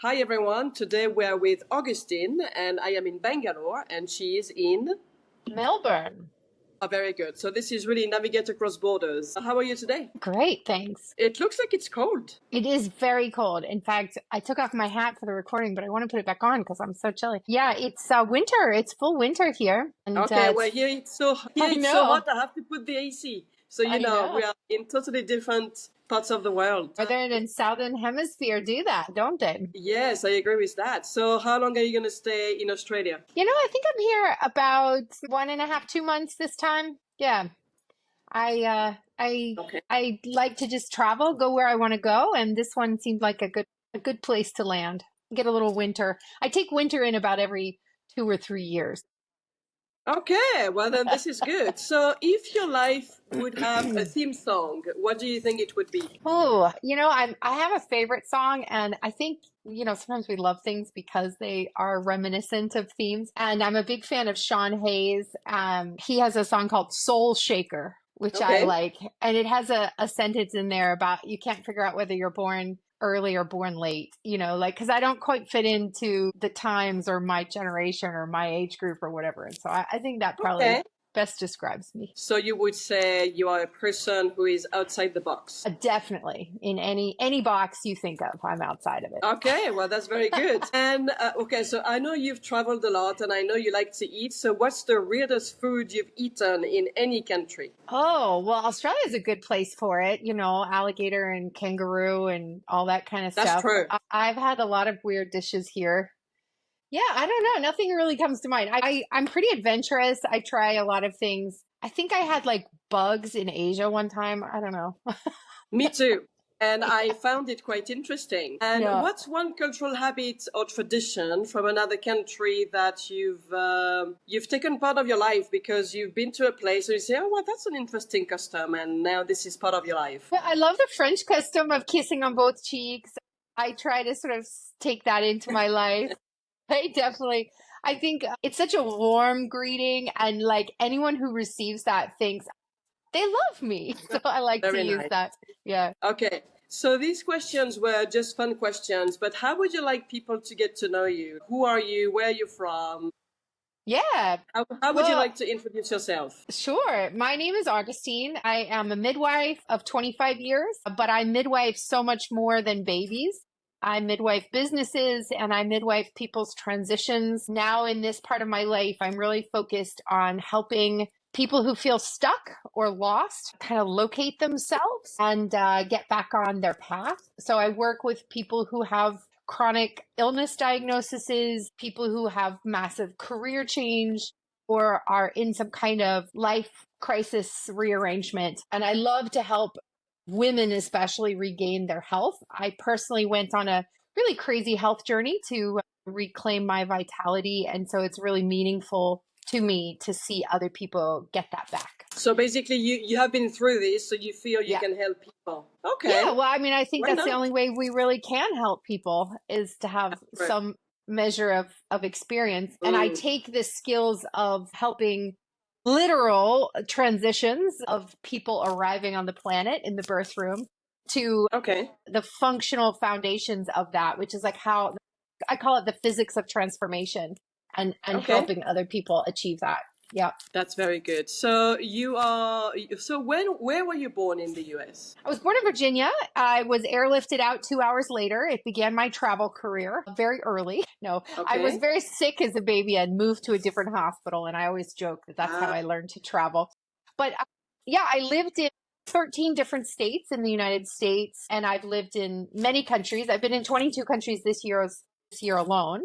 Hi everyone, today we are with Augustine and I am in Bangalore and she is in... Melbourne. Oh, very good. So this is really navigate across borders. How are you today? Great, thanks. It looks like it's cold. It is very cold. In fact, I took off my hat for the recording, but I want to put it back on because I'm so chilly. Yeah, it's winter. It's full winter here. And Okay, well here I it's so know. hot I have to put the AC. So I we know. are in totally different parts of the world. Northern and Southern Hemisphere do that, don't they? Yes, I agree with that. So how long are you going to stay in Australia? I think I'm here about 1.5, 2 months this time. Yeah. I uh I Okay. I like to just travel, go where I want to go, and this one seemed like a good place to land. Get a little winter. I take winter in about every 2 or 3 years. Okay, well then this is good. So if your life would have a theme song, what do you think it would be? Oh, I have a favorite song, and I think sometimes we love things because they are reminiscent of themes. And I'm a big fan of Sean Hayes. He has a song called Soul Shaker, which I Okay. like, and it has a sentence in there about you can't figure out whether you're born early or born late, like because I don't quite fit into the times or my generation or my age group or whatever. And so I think that probably Okay. best describes me. So you would say you are a person who is outside the box. Definitely. In any box you think of, I'm outside of it. Okay, well, that's very good. And okay, so I know you've traveled a lot and I know you like to eat. So what's the weirdest food you've eaten in any country? Oh, well, Australia is a good place for it, alligator and kangaroo and all that kind of That's stuff. true. I've had a lot of weird dishes here. Yeah, I don't know. Nothing really comes to mind. I'm pretty adventurous. I try a lot of things. I think I had like bugs in Asia one time. I don't know. Me too. And I found it quite interesting. And Yeah. what's one cultural habit or tradition from another country that you've taken part of your life because you've been to a place and you say, oh, well, that's an interesting custom, and now this is part of your life. Yeah, I love the French custom of kissing on both cheeks. I try to sort of take that into my life. I think it's such a warm greeting, and like anyone who receives that thinks they love me. So I like to Very use nice. that. Yeah. Okay. So these questions were just fun questions, but how would you like people to get to know you? Who are you? Where are you from? Yeah. How would you Well, like to introduce yourself? sure. My name is Augustine. I am a midwife of 25 years, but I midwife so much more than babies. I midwife businesses and I midwife people's transitions. Now, in this part of my life, I'm really focused on helping people who feel stuck or lost kind of locate themselves and get back on their path. So I work with people who have chronic illness diagnoses, people who have massive career change, or are in some kind of life crisis rearrangement. And I love to help women, especially, regain their health. I personally went on a really crazy health journey to reclaim my vitality. And so it's really meaningful to me to see other people get that back. So basically, you have been through this, so you feel you Yeah. can help people. Okay. Yeah. Well, I mean, I think Why that's the not? only way we really can help people is to have Right. some measure of experience. And I Mm. take the skills of helping literal transitions of people arriving on the planet in the birth room to Okay. the functional foundations of that, which is like how I call it the physics of transformation and Okay. helping other people achieve that. Yeah. That's very good. So where were you born in the US? I was born in Virginia. I was airlifted out 2 hours later. It began my travel career very early. No, I was Okay. very sick as a baby and moved to a different hospital. And I always joke that that's how Ah, I learned to travel. But yeah, I lived in 13 different states in the United States, and I've lived in many countries. I've been in 22 countries this year alone.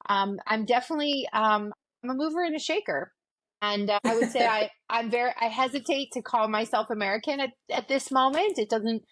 I'm definitely I'm a mover and a shaker. And I would say I hesitate to call myself American at this moment. It doesn't,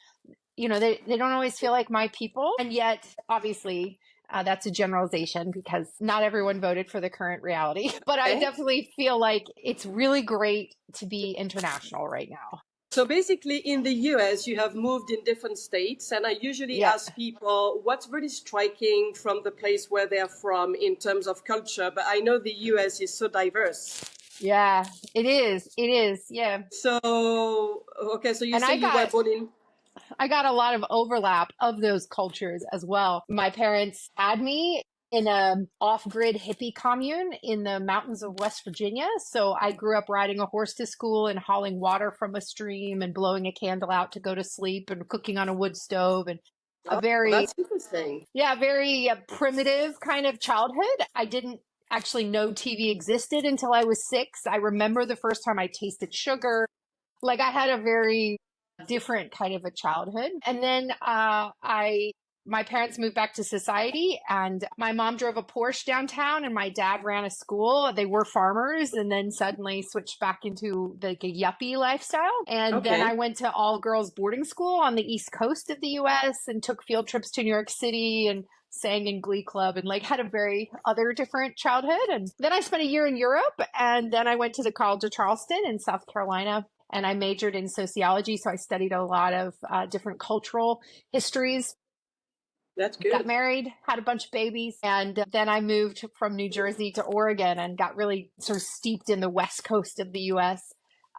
they don't always feel like my people. And yet, obviously, that's a generalization because not everyone voted for the current reality. But I okay. definitely feel like it's really great to be international right now. So basically, in the US, you have moved in different states, and I usually Yeah. ask people what's really striking from the place where they're from in terms of culture. But I know the US is so diverse. Yeah, it is. It is. Yeah. So, okay, so you And say I you were got born in. I got a lot of overlap of those cultures as well. My parents had me in a off-grid hippie commune in the mountains of West Virginia. So I grew up riding a horse to school and hauling water from a stream and blowing a candle out to go to sleep and cooking on a wood stove and a Oh, very, that's interesting. yeah, very primitive kind of childhood. I didn't actually know TV existed until I was 6. I remember the first time I tasted sugar. Like I had a very different kind of a childhood. And then my parents moved back to society and my mom drove a Porsche downtown and my dad ran a school. They were farmers and then suddenly switched back into like a yuppie lifestyle. And then I Okay. went to all girls boarding school on the East Coast of the US and took field trips to New York City and sang in Glee Club and like had a very other different childhood. And then I spent a year in Europe and then I went to the College of Charleston in South Carolina and I majored in sociology. So I studied a lot of different cultural histories, That's got good. married, had a bunch of babies. And then I moved from New Jersey to Oregon and got really sort of steeped in the West Coast of the US.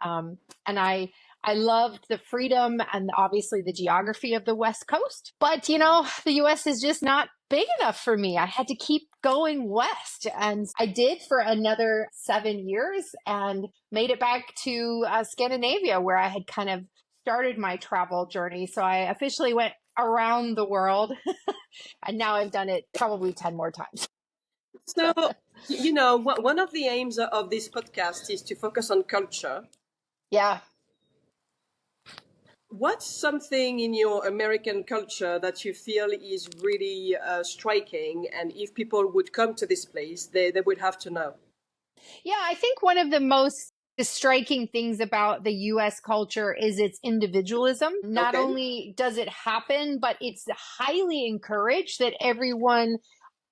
And I loved the freedom and obviously the geography of the West Coast. But, you know, the US is just not big enough for me. I had to keep going west. And I did for another 7 years and made it back to Scandinavia, where I had kind of started my travel journey. So I officially went around the world. And now I've done it probably 10 more times. So, one of the aims of this podcast is to focus on culture. Yeah. What's something in your American culture that you feel is really striking, and if people would come to this place, they would have to know? Yeah, I think one of the most striking things about the US culture is its individualism. Not Okay. only does it happen, but it's highly encouraged that everyone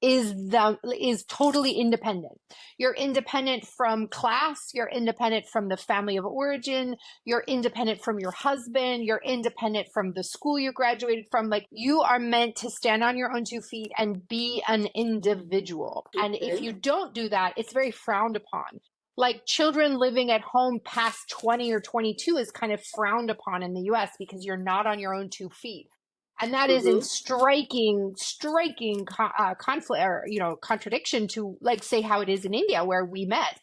is totally independent. You're independent from class, you're independent from the family of origin, you're independent from your husband, you're independent from the school you graduated from. Like you are meant to stand on your own 2 feet and be an individual. And if Okay. you don't do that, it's very frowned upon. Like children living at home past 20 or 22 is kind of frowned upon in the US because you're not on your own 2 feet. And that is in Mm-hmm. striking conflict or, you know, contradiction to like say how it is in India where we met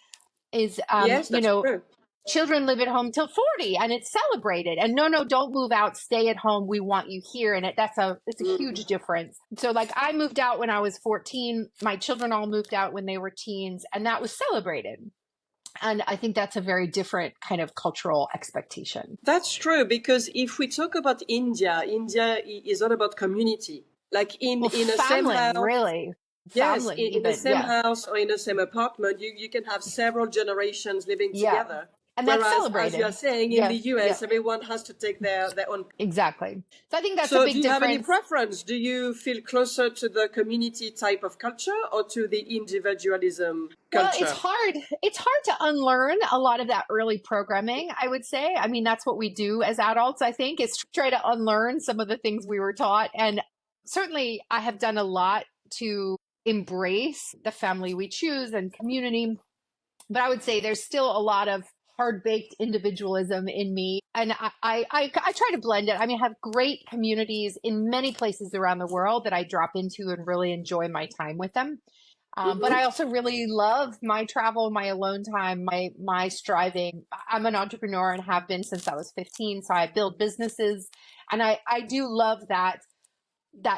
is, Yes, you that's know, true. children live at home till 40 and it's celebrated and no, don't move out, stay at home. We want you here. And it's a Mm. huge difference. So like I moved out when I was 14, my children all moved out when they were teens and that was celebrated. And I think that's a very different kind of cultural expectation. That's true, because if we talk about India, is all about community. Like Well, in a same family, house, really. yes, Family, in the even. same Yeah. house or in the same apartment, you can have several generations living Yeah. together. And that's Whereas, as you are celebrated. saying, in Yeah. the Yeah. US, everyone has to take their own. Exactly. So I think that's a So, do big you have any difference. preference? Do you feel closer to the community type of culture or to the individualism Well, culture? it's hard to unlearn a lot of that early programming, I would say. I mean, that's what we do as adults, I think, is try to unlearn some of the things we were taught. And certainly I have done a lot to embrace the family we choose and community. But I would say there's still a lot of hard-baked individualism in me. And I try to blend it. I mean, I have great communities in many places around the world that I drop into and really enjoy my time with them. But Mm-hmm. I also really love my travel, my alone time, my striving. I'm an entrepreneur and have been since I was 15. So I build businesses and I do love that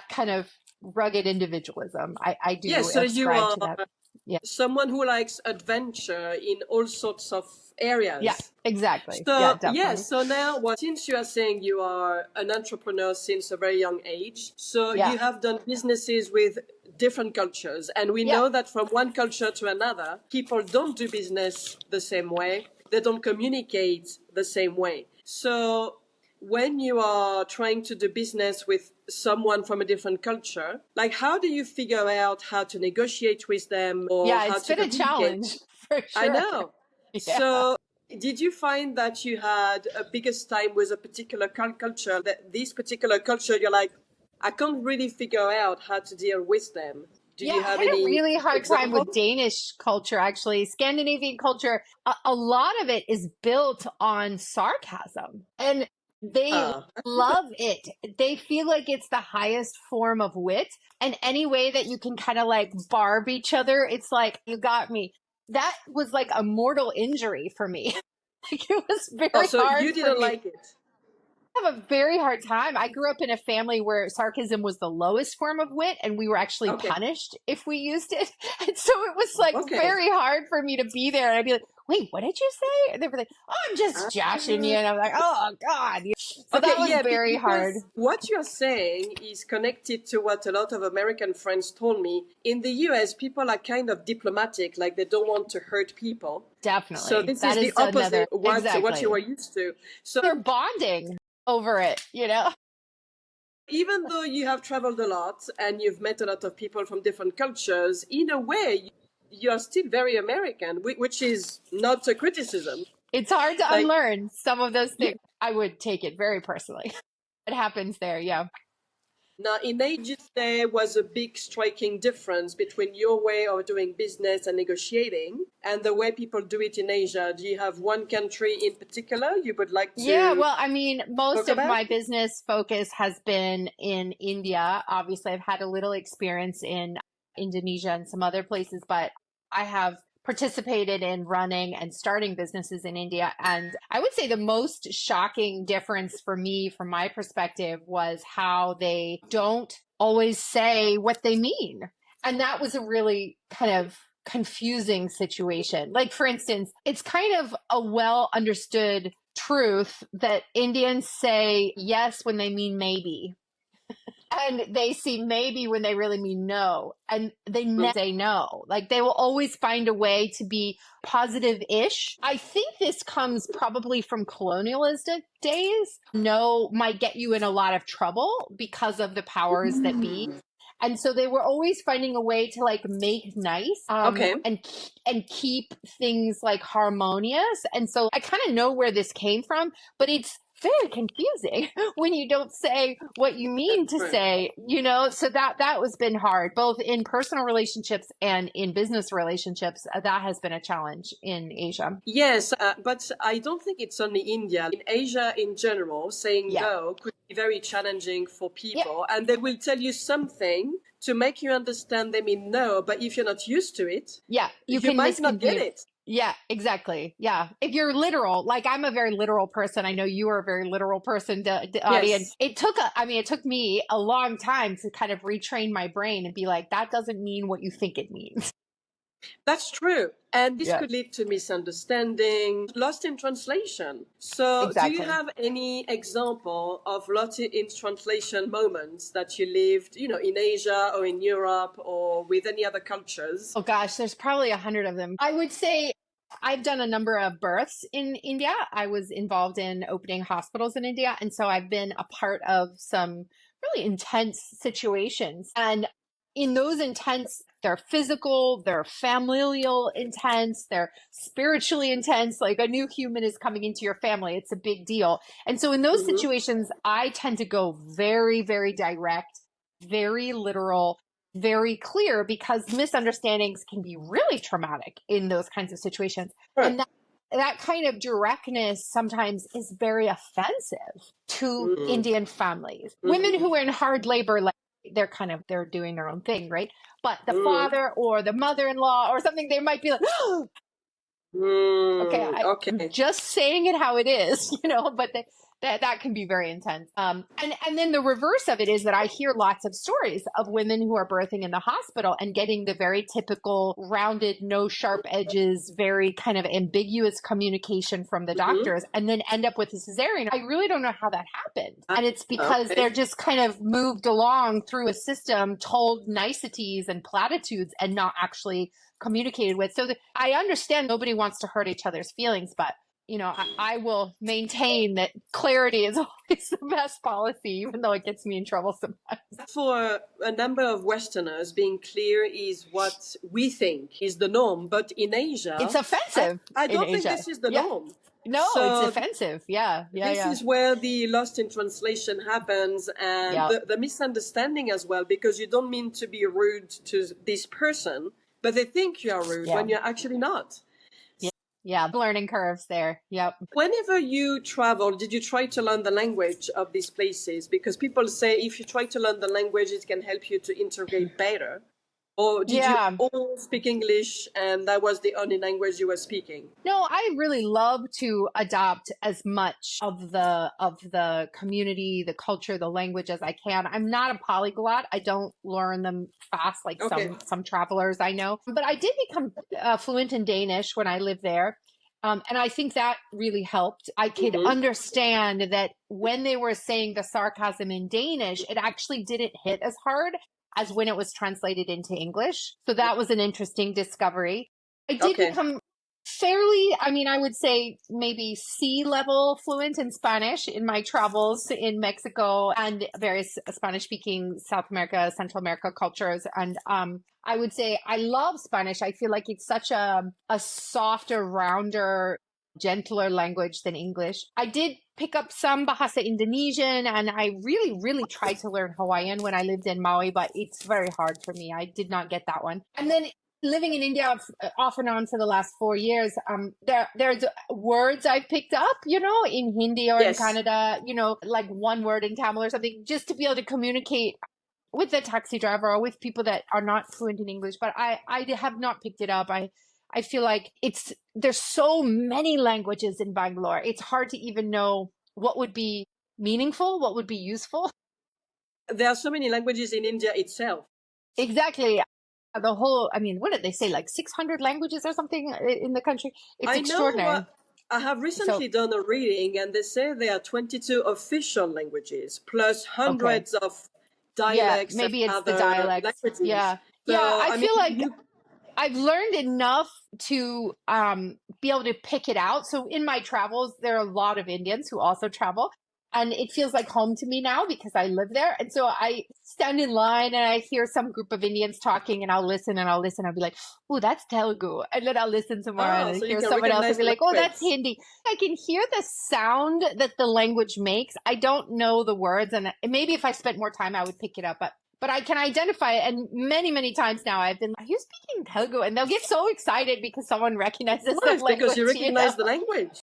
kind of rugged individualism. I Yes, do so you ascribe are to that. Yeah. someone who likes adventure in all sorts of Yeah, areas. exactly. Yeah, So, definitely. yes, so now, since you are saying you are an entrepreneur since a very young age, so Yeah. you have done businesses with different cultures. And we Yeah. know that from one culture to another, people don't do business the same way, they don't communicate the same way. So, when you are trying to do business with someone from a different culture, like how do you figure out how to negotiate with them or Yeah, how it's to been a communicate? challenge for I sure. know. Yeah. So, did you find that you had a biggest time with a particular culture, that this particular culture, you're like, I can't really figure out how to deal with them? Do Yeah, you I have had a any really hard time with example? Danish culture, actually. Scandinavian culture, a lot of it is built on sarcasm. And They love it. They feel like it's the highest form of wit. And any way that you can kind of like barb each other, it's like, you got me. That was like a mortal injury for me. Like, it was Oh, very so hard you for didn't me. like it? I have a very hard time. I grew up in a family where sarcasm was the lowest form of wit, and we were actually Okay. punished if we used it. And so it was like Okay. very hard for me to be there. And I'd be like, wait, what did you say? And they were like, oh, I'm just joshing you. And I'm like, oh, God. So Okay, that was yeah, very hard. because what you're saying is connected to what a lot of American friends told me. In the US, people are kind of diplomatic, like they don't want to hurt people. Definitely. So this That is the is another, opposite what exactly. you were used to. So They're bonding over it, you know? even though you have traveled a lot and you've met a lot of people from different cultures, in a way, you're still very American, which is not a criticism. It's hard to Like, unlearn some of those yeah. things. I would take it very personally. It happens there, yeah. Now, in Aegis, there was a big striking difference between your way of doing business and negotiating and the way people do it in Asia. Do you have one country in particular you would like to? Yeah, well, I mean, most talk of about? my business focus has been in India. Obviously, I've had a little experience in Indonesia and some other places, but I have participated in running and starting businesses in India. And I would say the most shocking difference for me, from my perspective, was how they don't always say what they mean. And that was a really kind of confusing situation. Like, for instance, it's kind of a well understood truth that Indians say yes when they mean maybe. And they see maybe when they really mean no. And they never say no. Like, they will always find a way to be positive-ish. I think this comes probably from colonialistic days. No might get you in a lot of trouble because of the powers that be. And so they were always finding a way to like make nice Okay. and keep things like harmonious. And so I kind of know where this came from, but it's very confusing when you don't say what you mean to say, you know. So that was been hard, both in personal relationships and in business relationships. That has been a challenge in Asia. Yes, but I don't think it's only India. In Asia in general, saying Yeah. no could be very challenging for Yeah. people. And they will tell you something to make you understand they mean no. But if you're not used to it, Yeah, you can might not get misconfuse. it. Yeah, exactly. Yeah. If you're literal, like I'm a very literal person. I know you are a very literal person, Avi. And Yes. it took me a long time to kind of retrain my brain and be like, that doesn't mean what you think it means. That's true. And this Yeah. could lead to misunderstanding, lost in translation. So, do you Exactly. have any example of lost in translation moments that you lived, you know, in Asia or in Europe or with any other cultures? Oh gosh, there's probably 100 of them. I would say I've done a number of births in India. I was involved in opening hospitals in India. And so I've been a part of some really intense situations. And in those intense, they're physical, they're familial intense, they're spiritually intense. Like, a new human is coming into your family. It's a big deal. And so in those situations, I tend to go very, very direct, very literal, very clear, because misunderstandings can be really traumatic in those kinds of situations. Right. And that kind of directness sometimes is very offensive to Indian families. Women who are in hard labor, like, they're doing their own thing, right? But the father or the mother-in-law or something, they might be like, oh, okay, I'm just saying it how it is, you know, but that can be very intense. And then the reverse of it is that I hear lots of stories of women who are birthing in the hospital and getting the very typical rounded, no sharp edges, very kind of ambiguous communication from the doctors, and then end up with a cesarean. I really don't know how that happened. And it's because they're just kind of moved along through a system, told niceties and platitudes, and not actually communicated with. So I understand nobody wants to hurt each other's feelings, but you know, I will maintain that clarity is always the best policy, even though it gets me in trouble sometimes. For a number of Westerners, being clear is what we think is the norm. But in Asia, it's offensive. I don't think this is the norm. No, so it's offensive. This is where the lost in translation happens, and the misunderstanding as well, because you don't mean to be rude to this person, but they think you are rude when you're actually not. Yeah, learning curves there. Yep. Whenever you travel, did you try to learn the language of these places? Because people say if you try to learn the language, it can help you to integrate better. Or did you Yeah. all speak English and that was the only language you were speaking? No, I really love to adopt as much of the community, the culture, the language as I can. I'm not a polyglot. I don't learn them fast like Okay. some travelers I know. But I did become fluent in Danish when I lived there. And I think that really helped. I could understand that when they were saying the sarcasm in Danish, it actually didn't hit as hard as when it was translated into English. So that was an interesting discovery. I did become fairly, I mean, I would say maybe C-level fluent in Spanish in my travels in Mexico and various Spanish-speaking South America, Central America cultures. And I would say I love Spanish. I feel like it's such a softer, rounder, gentler language than English. I did pick up some Bahasa Indonesian, and I really, really tried to learn Hawaiian when I lived in Maui, but it's very hard for me. I did not get that one. And then living in India off and on for the last 4 years, there's words I've picked up, you know, in Hindi or in Kannada, you know, like one word in Tamil or something, just to be able to communicate with the taxi driver or with people that are not fluent in English. But I have not picked it up. I feel like there's so many languages in Bangalore. It's hard to even know what would be meaningful, what would be useful. There are so many languages in India itself. Exactly. The whole, I mean, what did they say? Like 600 languages or something in the country? It's extraordinary. I have recently done a reading and they say there are 22 official languages plus hundreds of dialects. Yeah, maybe it's the dialects. Languages. Yeah. So, yeah, I feel like I've learned enough to be able to pick it out. So in my travels, there are a lot of Indians who also travel. And it feels like home to me now because I live there. And so I stand in line and I hear some group of Indians talking and I'll listen and I'll listen. I'll be like, oh, that's Telugu. And then I'll listen some more and so hear someone else and be like, oh, that's Hindi. I can hear the sound that the language makes. I don't know the words. And maybe if I spent more time, I would pick it up. But I can identify it. And many, many times now I've been, are you speaking Telugu? And they'll get so excited because someone recognizes the language. Because you recognize the language.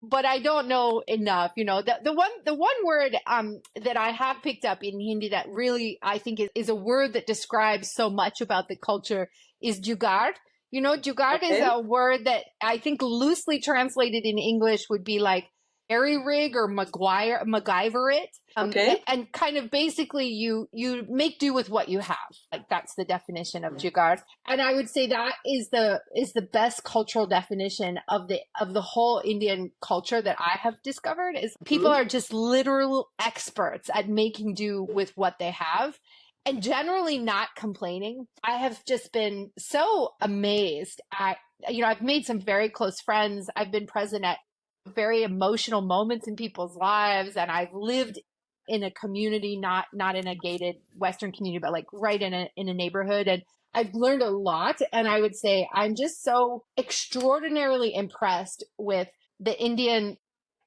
But I don't know enough, you know. The one word that I have picked up in Hindi that really I think is a word that describes so much about the culture is Jugaad. You know, Jugaad is a word that I think loosely translated in English would be like rig or MacGyver it. And kind of basically you make do with what you have. Like that's the definition of Jugaad. And I would say that is the best cultural definition of the whole Indian culture that I have discovered is people are just literal experts at making do with what they have. And generally not complaining. I have just been so amazed at, you know, I've made some very close friends. I've been present at very emotional moments in people's lives. And I've lived in a community, not in a gated Western community, but like right in a neighborhood. And I've learned a lot. And I would say I'm just so extraordinarily impressed with the Indian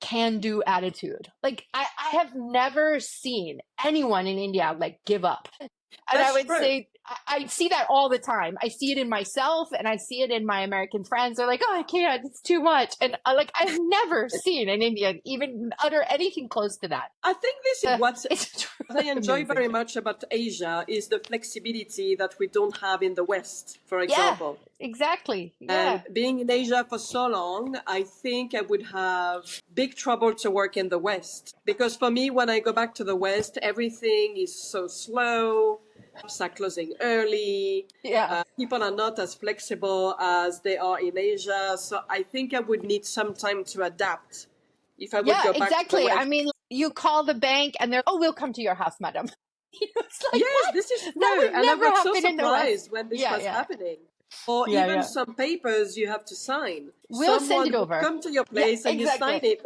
can-do attitude. Like I have never seen anyone in India like give up. And I would say I see that all the time. I see it in myself and I see it in my American friends. They're like, oh, I can't, it's too much. And like, I've never seen an Indian even utter anything close to that. I think this is what I enjoy very much about Asia is the flexibility that we don't have in the West, for example. Yeah, exactly. Yeah. And being in Asia for so long, I think I would have big trouble to work in the West. Because for me, when I go back to the West, everything is so slow. Shops are closing early. Yeah. People are not as flexible as they are in Asia. So I think I would need some time to adapt if I would go back to the West. I mean, you call the bank and they're, oh, we'll come to your house, madam. You know, it's like, yes, what? this is true. That would and I never was so happen in the surprised when this was happening. Or even some papers you have to sign. We'll send it over. Come to your place and you sign it.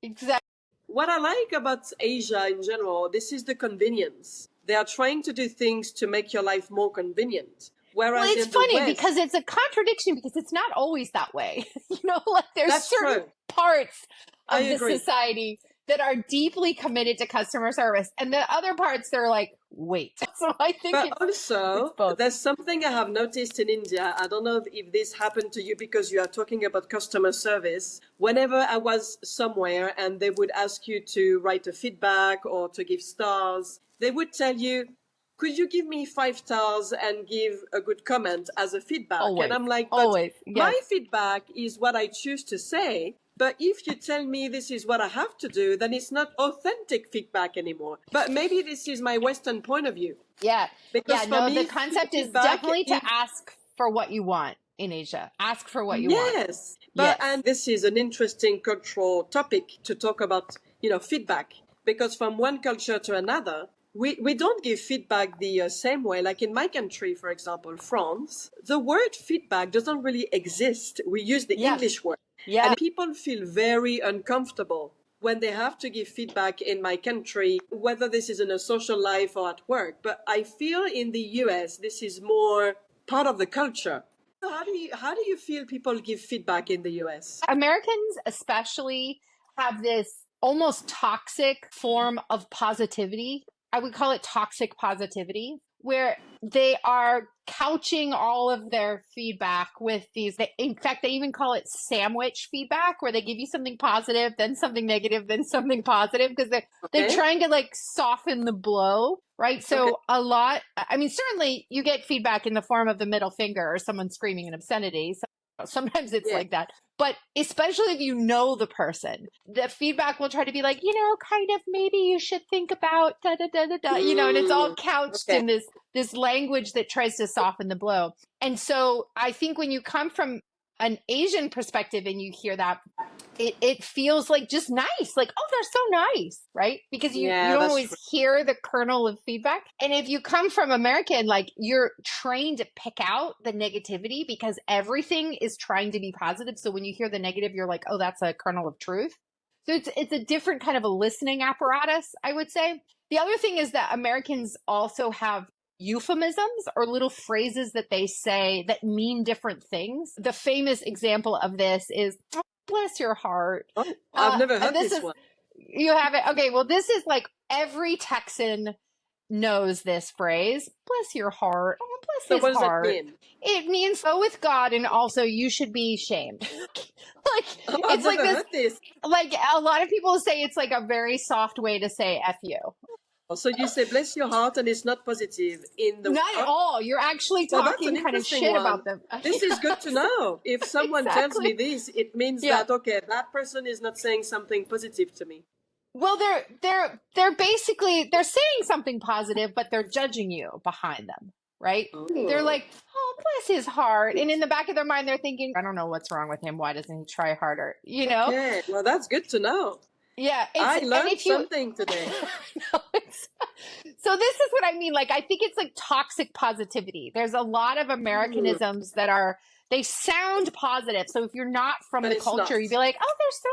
Exactly. What I like about Asia in general, this is the convenience. They are trying to do things to make your life more convenient. Whereas it's funny because it's a contradiction because it's not always that way. You know, like there's certain parts of the society that are deeply committed to customer service. And the other parts, they're like, wait. So I think But it's also, both. there's something I have noticed in India. I don't know if this happened to you because you are talking about customer service. Whenever I was somewhere and they would ask you to write a feedback or to give stars, they would tell you, could you give me 5 stars and give a good comment as a feedback? And Always, I'm like, but always. my Yes. feedback is what I choose to say. But if you tell me this is what I have to do, then it's not authentic feedback anymore. But maybe this is my Western point of view. Yeah. Because Yeah. for No, the me, concept is feedback definitely to is ask for what you want in Asia. Ask for what you want. yes. But Yes. and this is an interesting cultural topic to talk about, feedback. Because from one culture to another, we don't give feedback the same way. Like in my country, for example, France, the word feedback doesn't really exist. We use the Yeah. English word. Yeah. And people feel very uncomfortable when they have to give feedback in my country, whether this is in a social life or at work. But I feel in the US, this is more part of the culture. So how do you feel people give feedback in the US? Americans especially have this almost toxic form of positivity. I would call it toxic positivity, where they are couching all of their feedback with these. In fact, they even call it sandwich feedback, where they give you something positive, then something negative, then something positive, because they're Okay. trying to like soften the blow, right? So Okay. a lot, I mean, certainly you get feedback in the form of the middle finger or someone screaming an obscenity. Sometimes it's Yeah. like that. But especially if you know the person, the feedback will try to be like, kind of maybe you should think about da da da da da, and it's all couched Okay. in this language that tries to soften the blow. And so I think when you come from an Asian perspective and you hear that, it feels like just nice, like, oh, they're so nice, right? Because you Yeah, don't that's always true. hear the kernel of feedback. And if you come from American, like you're trained to pick out the negativity because everything is trying to be positive. So when you hear the negative, you're like, oh, that's a kernel of truth. So it's a different kind of a listening apparatus, I would say. The other thing is that Americans also have euphemisms or little phrases that they say that mean different things. The famous example of this is, "Oh, bless your heart." Oh, I've never And heard this this is, one. you have it. Okay, well, this is like every Texan knows this phrase. Bless your heart. Oh, So bless what his does that heart. mean? It means go with God and also you should be shamed. Like, Oh, I've it's like never this, heard this. like a lot of people say it's like a very soft way to say F you. So you say bless your heart and it's not positive in the Not at oh, all. You're actually well, that's an talking kind of interesting shit one. about them. This is good to know. If someone tells me Exactly. this, it means Yeah. that okay, that person is not saying something positive to me. Well, they're basically they're saying something positive, but they're judging you behind them, right? They're Oh. like, "Oh, bless his heart," and in the back of their mind, they're thinking, "I don't know what's wrong with him. Why doesn't he try harder?" Okay. Well, that's good to know. Yeah. I And learned if you, something today. no, so this is what I mean. Like, I think it's like toxic positivity. There's a lot of Hmm. Americanisms that they sound positive. So if you're not from But the it's culture, not. you'd be like, "Oh, they're so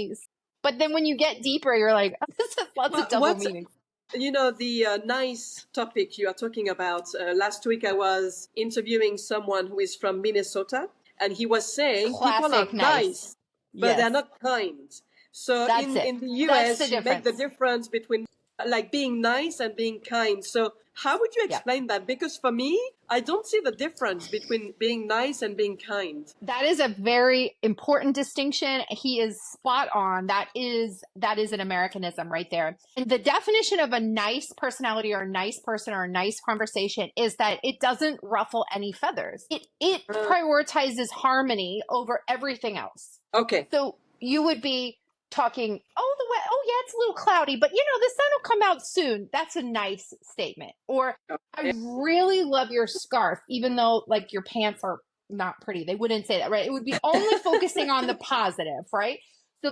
nice." But then when you get deeper, you're like, oh, this has lots of Well, double meanings. the nice topic you are talking about. Last week I was interviewing someone who is from Minnesota, and he was saying people are Classic nice. nice, but Yes, they're not kind. So that's in, it. in the That's the US, you make the difference. difference between like being nice and being kind. So how would you Yeah. explain that? Because for me, I don't see the difference between being nice and being kind. That is a very important distinction. He is spot on. That is an Americanism right there. And the definition of a nice personality or a nice person or a nice conversation is that it doesn't ruffle any feathers. It Uh, prioritizes harmony over everything else. okay. So you would be talking, oh, oh yeah, it's a little cloudy, but the sun will come out soon. That's a nice statement. Or I Okay. really love your scarf, even though like your pants are not pretty. They wouldn't say that, right? It would be only focusing on the positive, right? So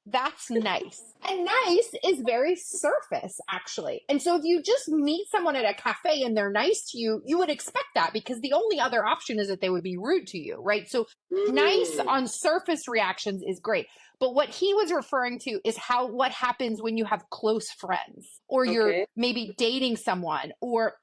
that's nice. And nice is very surface, actually. And so if you just meet someone at a cafe and they're nice to you, you would expect that because the only other option is that they would be rude to you, right? So nice Mm, on surface reactions is great. But what he was referring to is what happens when you have close friends or you're okay. maybe dating someone or,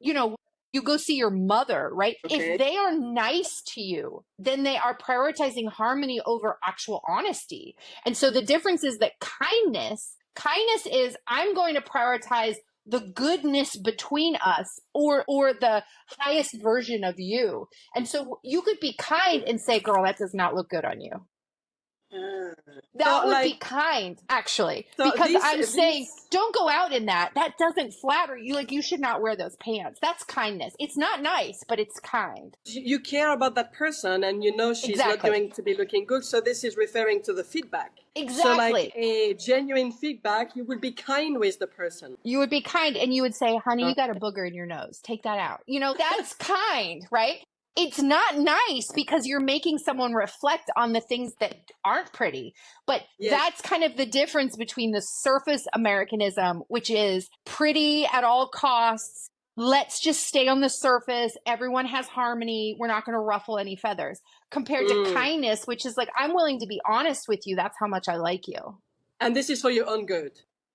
you go see your mother, right? If Okay. they are nice to you, then they are prioritizing harmony over actual honesty. And so the difference is that kindness Kindness is I'm going to prioritize the goodness between us or the highest version of you. And so you could be kind and say, girl, that does not look good on you. Ah. That So would be like, kind, actually, so because this I'm saying, this don't go out in that. That doesn't flatter you. Like, you should not wear those pants. That's kindness. It's not nice, but it's kind. you care about that person and you know she's not Exactly. going to be looking good. So this is referring to the feedback. So like Exactly. a genuine feedback, you will be kind with the person. You would be kind and you would say, honey, you got a Okay. booger in your nose. Take that out. That's kind, right? It's not nice because you're making someone reflect on the things that aren't pretty. But Yes. that's kind of the difference between the surface Americanism, which is pretty at all costs. Let's just stay on the surface. Everyone has harmony. We're not going to ruffle any feathers. Compared to kindness, which is like, I'm willing to be honest with you. That's how much I like you. And this is for your own good.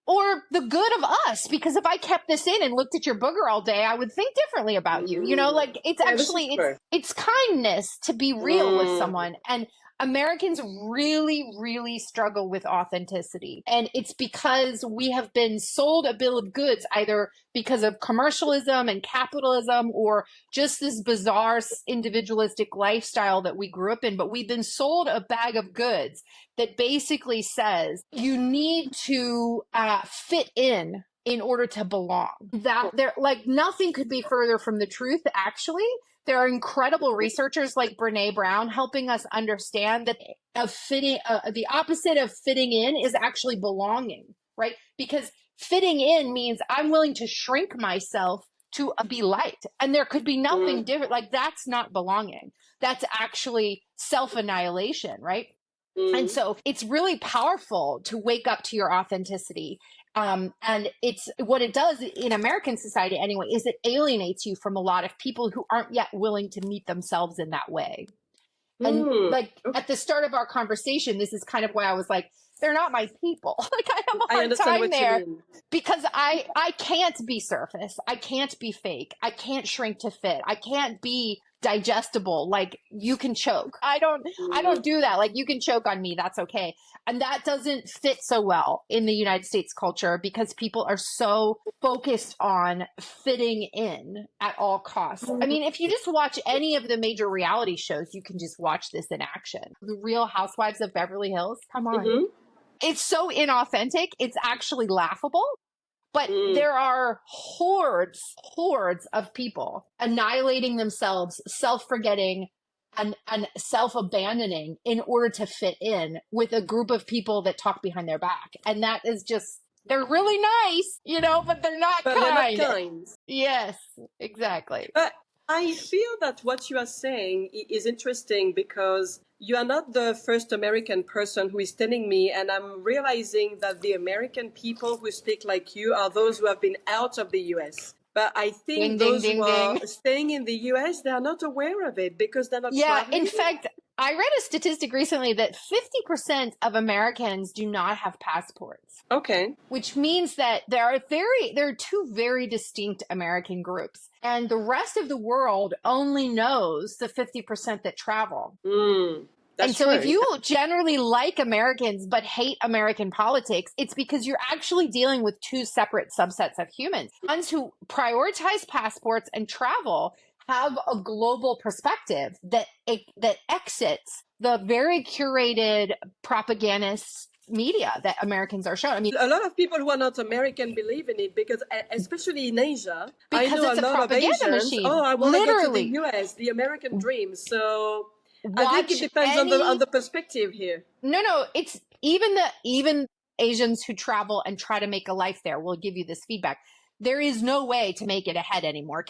Or the good of us, because if I kept this in and looked at your booger all day, I would think differently about you. Like it's Yeah, actually it's kindness to be real with someone. And Americans really, really struggle with authenticity. And it's because we have been sold a bill of goods, either because of commercialism and capitalism or just this bizarre individualistic lifestyle that we grew up in. But we've been sold a bag of goods that basically says you need to fit in order to belong. That there, like, nothing could be further from the truth, actually. There are incredible researchers like Brene Brown helping us understand that the opposite of fitting in is actually belonging, right? Because fitting in means I'm willing to shrink myself to be liked. And there could be nothing different. Like, that's not belonging. That's actually self-annihilation, right? And so it's really powerful to wake up to your authenticity. And it's what it does in American society anyway, is it alienates you from a lot of people who aren't yet willing to meet themselves in that way. And like at the start of our conversation, this is kind of why I was like, they're not my people. Like I have a hard time there because I can't be surface. I can't be fake. I can't shrink to fit. I can't be digestible. Like you can choke. I don't do that. Like you can choke on me. That's okay. And that doesn't fit so well in the United States culture because people are so focused on fitting in at all costs. I mean, if you just watch any of the major reality shows, you can just watch this in action. The Real Housewives of Beverly Hills. Come on. It's so inauthentic. It's actually laughable. But there are hordes of people annihilating themselves, self-forgetting, and self-abandoning in order to fit in with a group of people that talk behind their back. And that is just, they're really nice, but they're not kind. They're not kind. Yes, exactly. But I feel that what you are saying is interesting because you are not the first American person who is telling me, and I'm realizing that the American people who speak like you are those who have been out of the US. But I think those who are staying in the US, they are not aware of it because they're not traveling. In fact, I read a statistic recently that 50% of Americans do not have passports. Okay. Which means that there are two very distinct American groups. And the rest of the world only knows the 50% that travel. And so if you generally like Americans but hate American politics, it's because you're actually dealing with two separate subsets of humans. Ones who prioritize passports and travel have a global perspective that exits the very curated propagandist media that Americans are shown. I mean, a lot of people who are not American believe in it because, especially in Asia, because I know it's a lot of Asians. Machine. Oh, I want to go to the US, the American dream. So I think it depends on the perspective here. No, it's even Asians who travel and try to make a life there will give you this feedback. There is no way to make it ahead anymore.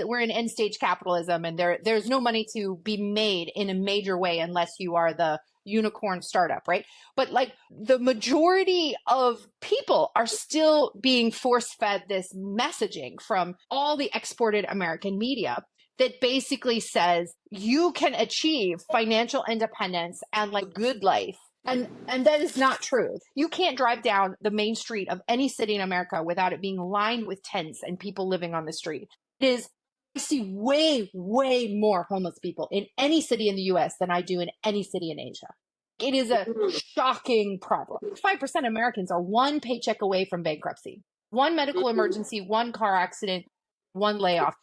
We're in end stage capitalism, and there's no money to be made in a major way unless you are the unicorn startup, right? But like the majority of people are still being force fed this messaging from all the exported American media that basically says you can achieve financial independence and like good life. And that is not true. You can't drive down the main street of any city in America without it being lined with tents and people living on the street. I see way, way more homeless people in any city in the US than I do in any city in Asia. It is a shocking problem. 5% of Americans are one paycheck away from bankruptcy, one medical emergency, one car accident, one layoff.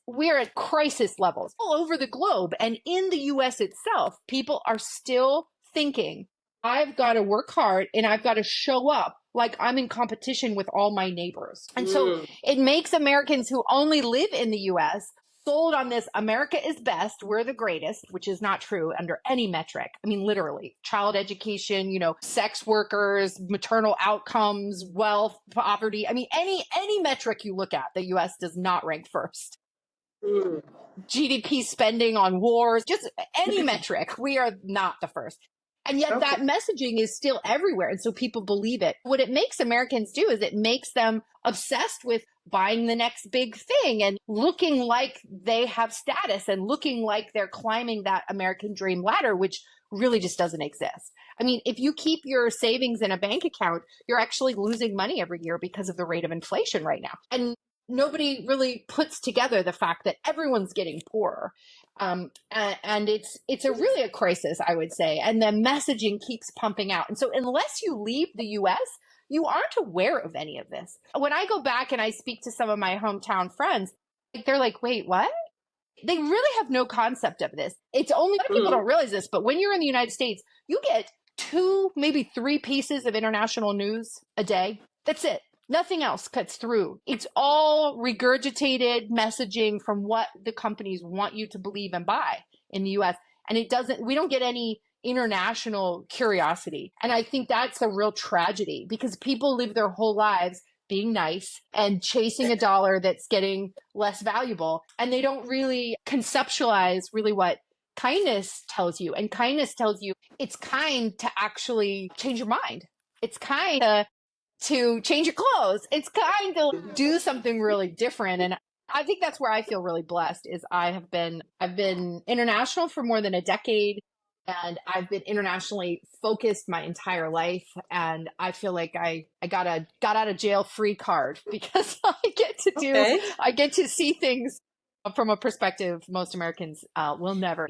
We're at crisis levels all over the globe. And in the US itself, people are still thinking, I've got to work hard and I've got to show up like I'm in competition with all my neighbors. And so it makes Americans who only live in the US sold on this America is best, we're the greatest, which is not true under any metric. I mean, literally, child education, sex workers, maternal outcomes, wealth, poverty. I mean, any metric you look at, the US does not rank first. GDP spending on wars, just any metric, we are not the first. And yet that messaging is still everywhere. And so people believe it. What it makes Americans do is it makes them obsessed with buying the next big thing and looking like they have status and looking like they're climbing that American dream ladder, which really just doesn't exist. I mean, if you keep your savings in a bank account, you're actually losing money every year because of the rate of inflation right now. And nobody really puts together the fact that everyone's getting poorer. And it's really a crisis, I would say. And the messaging keeps pumping out. And so unless you leave the US, you aren't aware of any of this. When I go back and I speak to some of my hometown friends, they're like, wait, what? They really have no concept of this. It's only, a lot of people don't realize this, but when you're in the United States, you get 2, maybe 3 pieces of international news a day. That's it. Nothing else cuts through. It's all regurgitated messaging from what the companies want you to believe and buy in the US. And we don't get any international curiosity. And I think that's a real tragedy because people live their whole lives being nice and chasing a dollar that's getting less valuable. And they don't really conceptualize really what kindness tells you. And kindness tells you it's kind to actually change your mind. It's kind to change your clothes. It's kind to do something really different. And I think that's where I feel really blessed is I've been international for more than a decade. And I've been internationally focused my entire life. And I feel like I got out of jail free card because I get to see things from a perspective most Americans will never.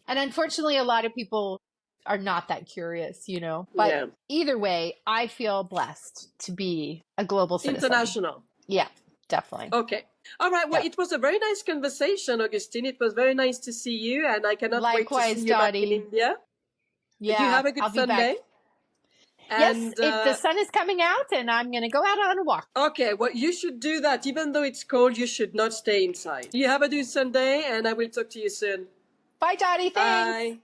And unfortunately, a lot of people are not that curious, but either way, I feel blessed to be a global citizen. International. Yeah, definitely. Okay. All right. Well, it was a very nice conversation, Augustine. It was very nice to see you, and I cannot wait to see you back in India. Yeah. You have a good Sunday. Yes, the sun is coming out, and I'm going to go out on a walk. Okay. Well, you should do that. Even though it's cold, you should not stay inside. You have a good Sunday, and I will talk to you soon. Bye, Dottie. Thanks. Bye.